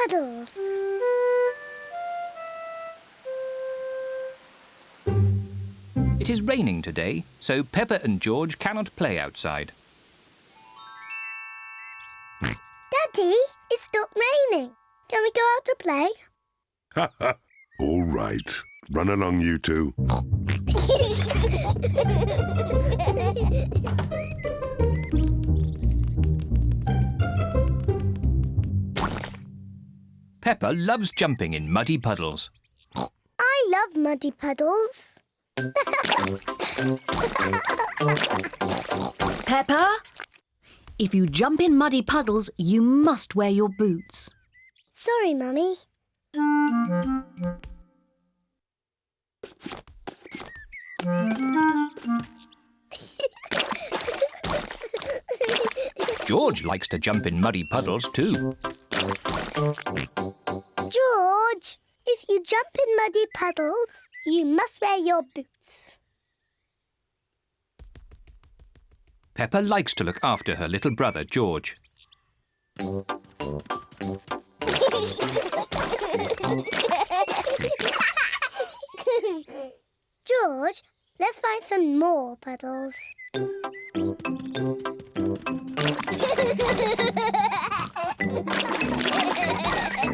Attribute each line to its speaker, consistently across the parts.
Speaker 1: Puddles.
Speaker 2: It is raining today, so Peppa and George cannot play outside.
Speaker 1: Daddy, it stopped raining. Can we go out to play?
Speaker 3: Ha ha! All right. Run along, you two.
Speaker 2: Peppa loves jumping in muddy puddles.
Speaker 1: I love muddy puddles.
Speaker 4: Peppa, if you jump in muddy puddles, you must wear your boots.
Speaker 1: Sorry, Mummy.
Speaker 2: George likes to jump in muddy puddles too.
Speaker 1: George, if you jump in muddy puddles, you must wear your boots.
Speaker 2: Peppa likes to look after her little brother, George.
Speaker 1: George, let's find some more puddles.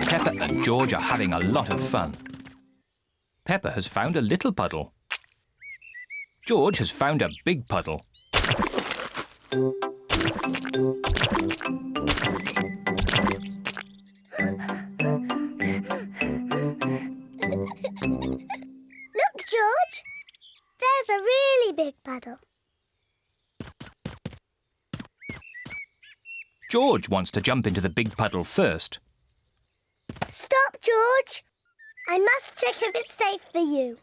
Speaker 2: Peppa and George are having a lot of fun. Peppa has found a little puddle. George has found a big puddle.
Speaker 1: Look, George. There's a really big puddle.
Speaker 2: George wants to jump into the big puddle first.
Speaker 1: Stop, George. I must check if it's safe for you.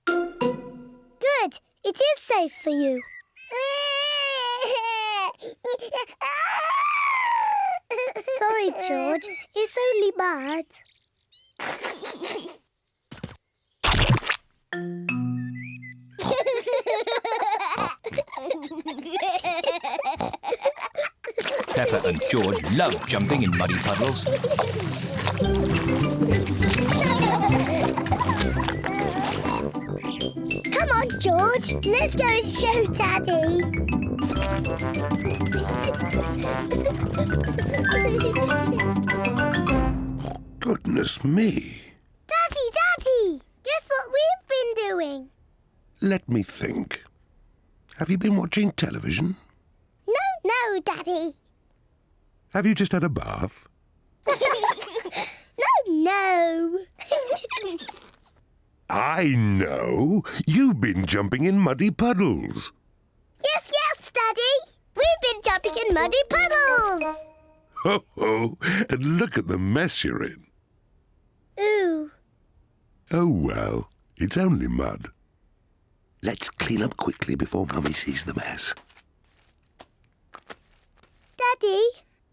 Speaker 1: Good. It is safe for you. Sorry, George. It's only mud.
Speaker 2: Peppa and George love jumping in muddy puddles.
Speaker 1: Come on, George. Let's go and show Daddy.
Speaker 3: Goodness me.
Speaker 1: Daddy! Guess what we've been doing?
Speaker 3: Let me think. Have you been watching television?
Speaker 1: No, Daddy.
Speaker 3: Have you just had a bath?
Speaker 1: No.
Speaker 3: I know. You've been jumping in muddy puddles.
Speaker 1: Yes, Daddy. We've been jumping in muddy puddles.
Speaker 3: Ho ho! And look at the mess you're in.
Speaker 1: Ooh.
Speaker 3: Oh well, it's only mud. Let's clean up quickly before Mummy sees the mess.
Speaker 1: Daddy,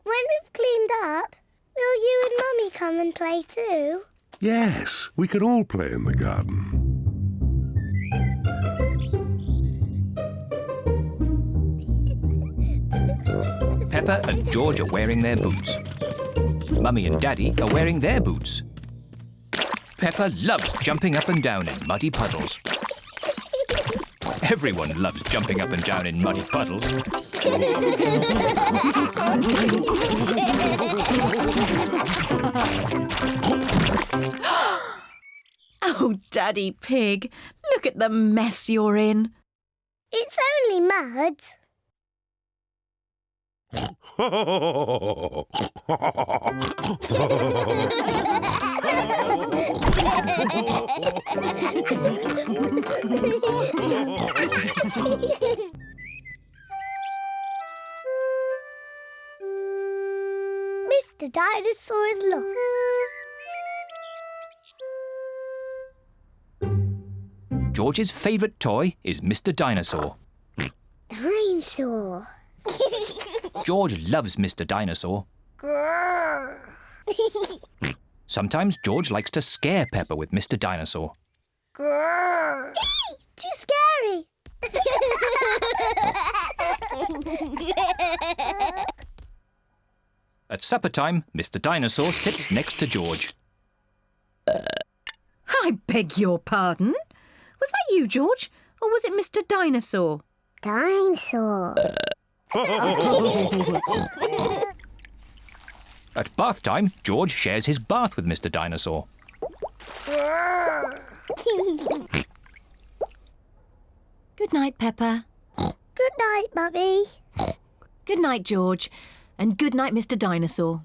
Speaker 1: when we've cleaned up, will you and Mummy come and play too?
Speaker 3: Yes, we can all play in the garden.
Speaker 2: Peppa and George are wearing their boots. Mummy and Daddy are wearing their boots. Peppa loves jumping up and down in muddy puddles. Everyone loves jumping up and down in muddy puddles.
Speaker 4: Oh, Daddy Pig, look at the mess you're in.
Speaker 1: It's only mud. Mr. Dinosaur is lost.
Speaker 2: George's favourite toy is Mr. Dinosaur.
Speaker 1: Dinosaur.
Speaker 2: George loves Mr. Dinosaur.
Speaker 1: Grrr.
Speaker 2: Sometimes George likes to scare Peppa with Mr. Dinosaur.
Speaker 1: Grrr. Too scary.
Speaker 2: At supper time, Mr. Dinosaur sits next to George.
Speaker 4: I beg your pardon? Was that you, George? Or was it Mr. Dinosaur?
Speaker 1: Dinosaur.
Speaker 2: At bath time, George shares his bath with Mr. Dinosaur.
Speaker 4: Good night, Peppa.
Speaker 1: Good night, Mummy.
Speaker 4: Good night, George. And good night, Mr. Dinosaur.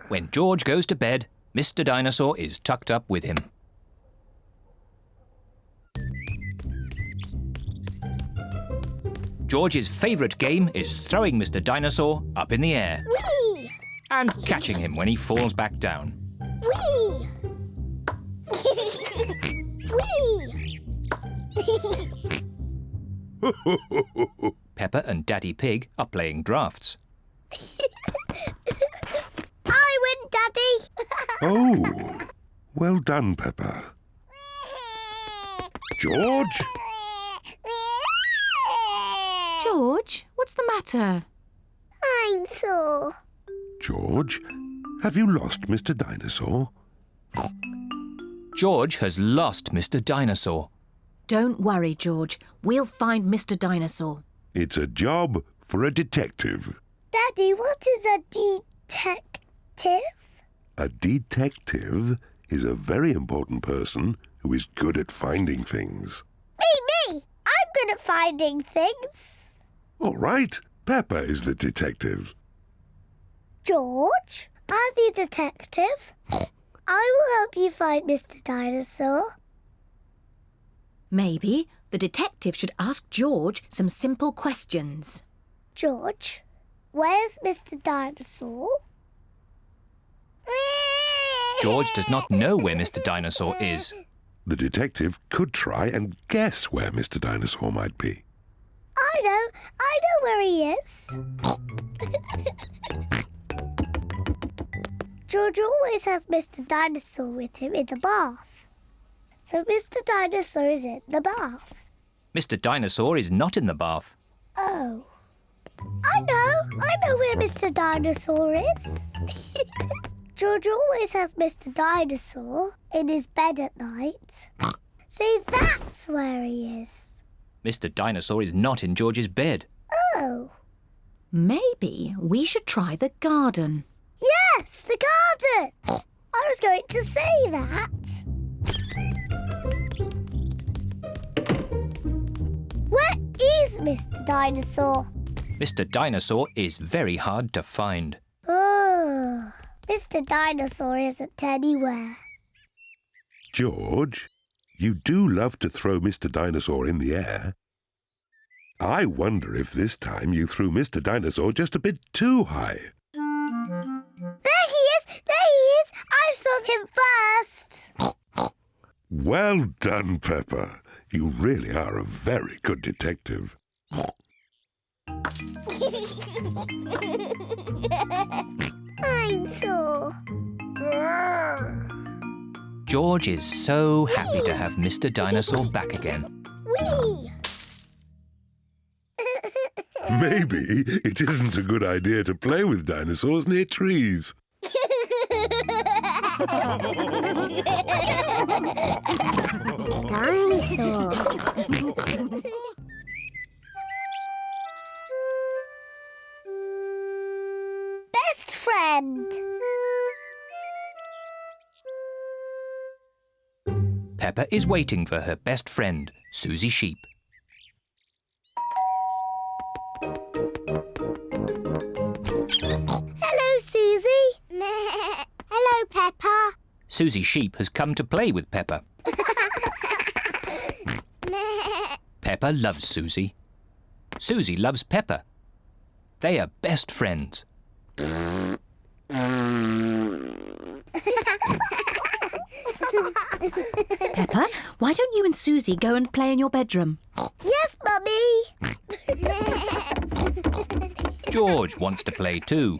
Speaker 2: When George goes to bed, Mr. Dinosaur is tucked up with him. George's favourite game is throwing Mr. Dinosaur up in the air
Speaker 1: Whee!
Speaker 2: and catching him when he falls back down.
Speaker 1: Whee! Whee!
Speaker 2: Peppa and Daddy Pig are playing drafts.
Speaker 1: I win, Daddy.
Speaker 3: Oh, well done, Peppa. George?
Speaker 4: George, what's the matter?
Speaker 1: I'm sore.
Speaker 3: George, have you lost Mr. Dinosaur?
Speaker 2: George has lost Mr. Dinosaur.
Speaker 4: Don't worry, George. We'll find Mr. Dinosaur.
Speaker 3: It's a job for a detective.
Speaker 1: Daddy, what is a detective?
Speaker 3: A detective is a very important person who is good at finding things.
Speaker 1: Me! I'm good at finding things.
Speaker 3: All right, Peppa is the detective.
Speaker 1: George, I'm the detective. I will help you find Mr. Dinosaur.
Speaker 4: Maybe the detective should ask George some simple questions.
Speaker 1: George, where's Mr. Dinosaur?
Speaker 2: George does not know where Mr. Dinosaur is.
Speaker 3: The detective could try and guess where Mr. Dinosaur might be.
Speaker 1: I know where he is. George always has Mr. Dinosaur with him in the bath. So Mr. Dinosaur is in the bath.
Speaker 2: Mr. Dinosaur is not in the bath.
Speaker 1: Oh. I know where Mr. Dinosaur is. George always has Mr. Dinosaur in his bed at night. See, that's where he is.
Speaker 2: Mr. Dinosaur is not in George's bed.
Speaker 1: Oh.
Speaker 4: Maybe we should try the garden.
Speaker 1: Yes, the garden. I was going to say that. Where is Mr. Dinosaur?
Speaker 2: Mr. Dinosaur is very hard to find.
Speaker 1: Oh, Mr. Dinosaur isn't anywhere.
Speaker 3: George, you do love to throw Mr. Dinosaur in the air. I wonder if this time you threw Mr. Dinosaur just a bit too high.
Speaker 1: There he is! There he is! I saw him first!
Speaker 3: Well done, Peppa. You really are a very good detective.
Speaker 1: I'm sore.
Speaker 2: George is so happy to have Mr. Dinosaur back again.
Speaker 1: Whee!
Speaker 3: Maybe it isn't a good idea to play with dinosaurs near trees.
Speaker 1: Dinosaur. Best friend.
Speaker 2: Peppa is waiting for her best friend, Susie Sheep.
Speaker 1: Hello, Susie. Hello, Peppa.
Speaker 2: Susie Sheep has come to play with Peppa. Peppa loves Susie. Susie loves Peppa. They are best friends.
Speaker 4: Peppa, why don't you and Susie go and play in your bedroom?
Speaker 1: Yes, Mummy.
Speaker 2: George wants to play too.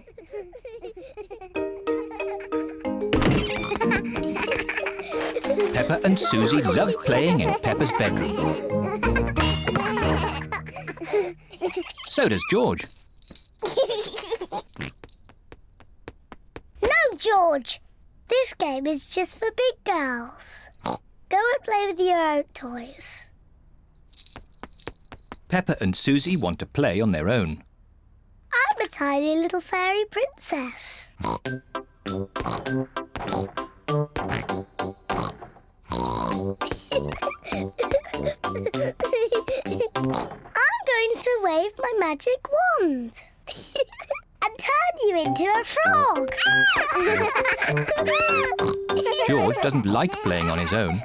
Speaker 2: Peppa and Susie love playing in Peppa's bedroom. So does George.
Speaker 1: No, George. This game is just for big girls. Go and play with your own toys.
Speaker 2: Peppa and Susie want to play on their own.
Speaker 1: I'm a tiny little fairy princess. I'm going to wave my magic wand and turn you into a frog.
Speaker 2: George doesn't like playing on his own.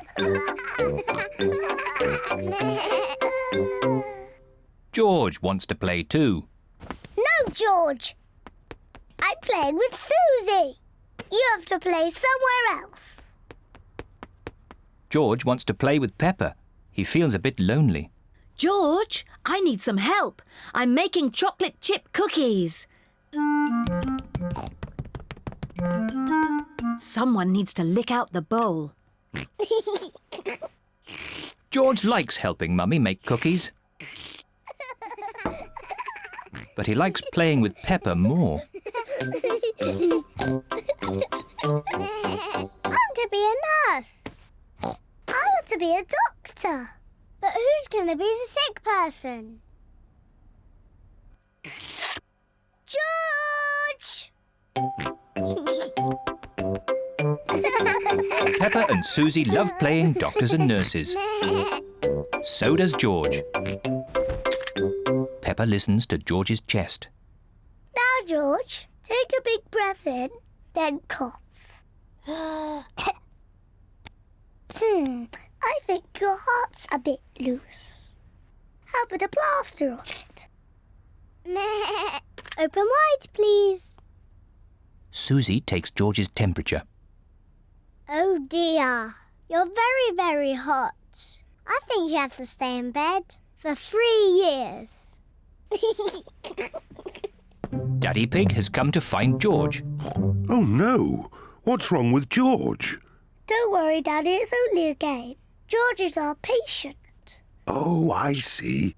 Speaker 2: George wants to play too.
Speaker 1: No, George. I'm playing with Susie. You have to play somewhere else.
Speaker 2: George wants to play with Peppa. He feels a bit lonely.
Speaker 4: George, I need some help. I'm making chocolate chip cookies. Someone needs to lick out the bowl.
Speaker 2: George likes helping Mummy make cookies. But he likes playing with Peppa more.
Speaker 1: I want to be a nurse. I want to be a doctor. But who's going to be the sick person? George!
Speaker 2: Peppa and Susie love playing doctors and nurses. So does George. Peppa listens to George's chest.
Speaker 1: Now, George, take a big breath in, then cough. I think your heart's a bit loose. How about a plaster on it? Open wide, please.
Speaker 2: Susie takes George's temperature.
Speaker 1: Oh dear, you're very, very hot. I think you have to stay in bed for 3 years.
Speaker 2: Daddy Pig has come to find George.
Speaker 3: Oh no! What's wrong with George?
Speaker 1: Don't worry, Daddy, it's only a game. George is our patient.
Speaker 3: Oh, I see.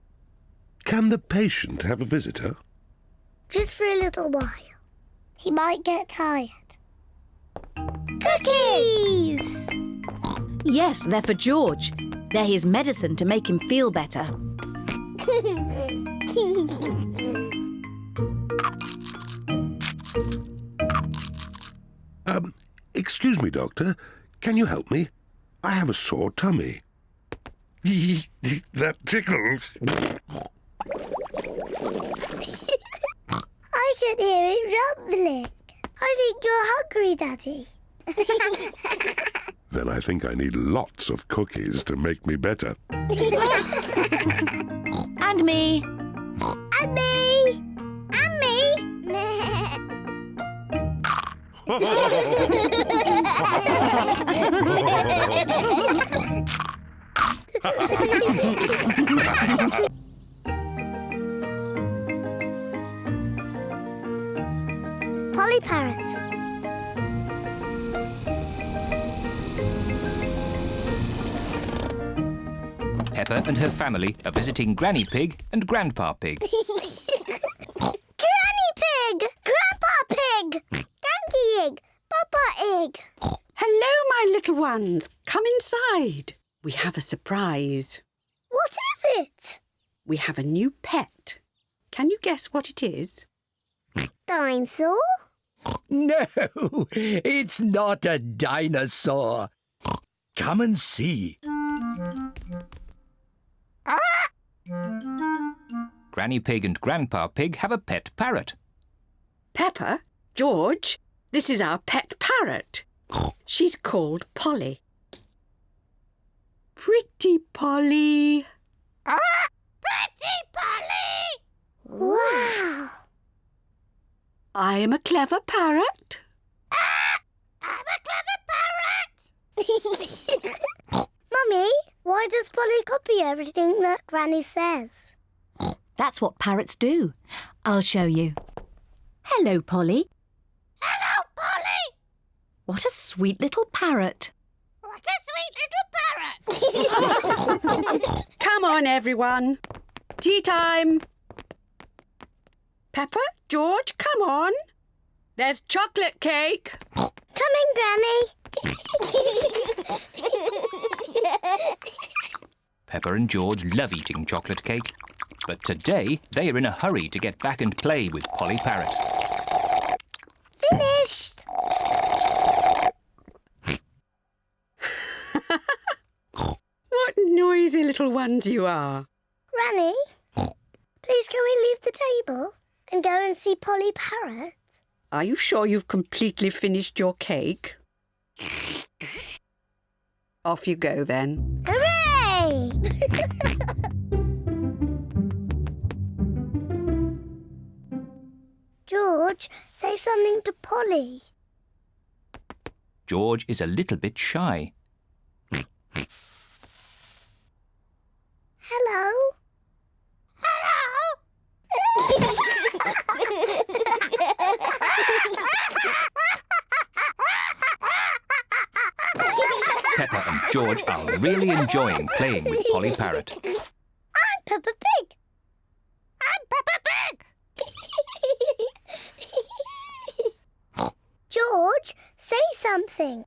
Speaker 3: Can the patient have a visitor?
Speaker 1: Just for a little while. He might get tired. Cookies!
Speaker 4: Yes, they're for George. They're his medicine to make him feel better.
Speaker 3: Excuse me, Doctor. Can you help me? I have a sore tummy. That tickles.
Speaker 1: I can hear it rumbling. I think you're hungry, Daddy.
Speaker 3: Then I think I need lots of cookies to make me better.
Speaker 4: And me.
Speaker 1: And me! And me! Polly Parrot.
Speaker 2: Peppa and her family are visiting Granny Pig and Grandpa Pig.
Speaker 1: Granny Pig! Grandpa Pig! Granky Egg! Papa Egg!
Speaker 5: Hello, my little ones. Come inside. We have a surprise.
Speaker 1: What is it?
Speaker 5: We have a new pet. Can you guess what it is?
Speaker 1: Dinosaur?
Speaker 6: No, it's not a dinosaur. Come and see.
Speaker 2: Granny Pig and Grandpa Pig have a pet parrot.
Speaker 5: Peppa, George, this is our pet parrot. She's called Polly. Pretty Polly.
Speaker 1: Pretty Polly! Wow!
Speaker 5: I am a clever parrot.
Speaker 1: I'm a clever parrot! Mummy, why does Polly copy everything that Granny says?
Speaker 4: That's what parrots do. I'll show you. Hello, Polly.
Speaker 1: Hello, Polly!
Speaker 4: What a sweet little parrot.
Speaker 1: What a sweet little parrot!
Speaker 5: Come on, everyone. Tea time. Peppa, George, come on. There's chocolate cake.
Speaker 1: Coming, Granny.
Speaker 2: Peppa and George love eating chocolate cake, but today they are in a hurry to get back and play with Polly Parrot.
Speaker 1: Finished.
Speaker 5: What noisy little ones you are.
Speaker 1: Granny, please can we leave the table and go and see Polly Parrot?
Speaker 5: Are you sure you've completely finished your cake? Off you go then.
Speaker 1: Hooray! George, say something to Polly.
Speaker 2: George is a little bit shy.
Speaker 1: Hello?
Speaker 2: Peppa and George are really enjoying playing with Polly Parrot.
Speaker 1: I'm Peppa Pig. I'm Peppa Pig. George, say something.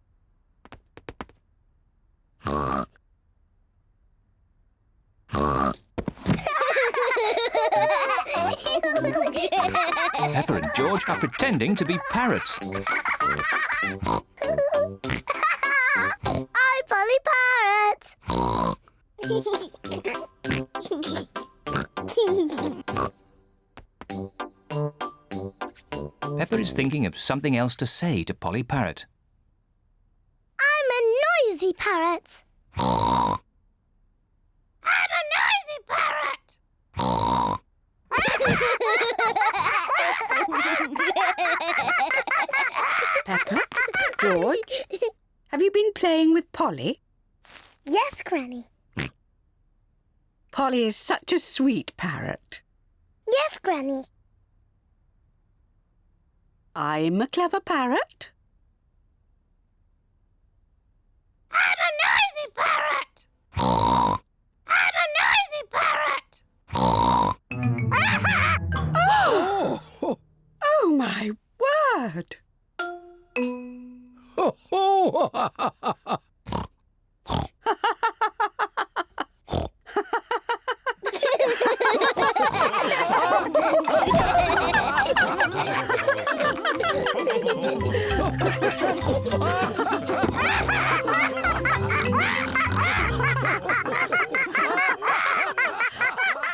Speaker 2: Peppa and George are pretending to be parrots.
Speaker 1: I'm Polly Parrot.
Speaker 2: Peppa is thinking of something else to say to Polly Parrot.
Speaker 1: I'm a noisy parrot. I'm a noisy parrot.
Speaker 5: Peppa, George, have you been playing with Polly?
Speaker 1: Yes, Granny.
Speaker 5: Polly is such a sweet parrot.
Speaker 1: Yes, Granny.
Speaker 5: I'm a clever parrot.
Speaker 1: I'm a noisy parrot. I'm a noisy parrot.
Speaker 6: Oh!
Speaker 5: Oh, my word!
Speaker 6: Ho, ho!
Speaker 1: Ha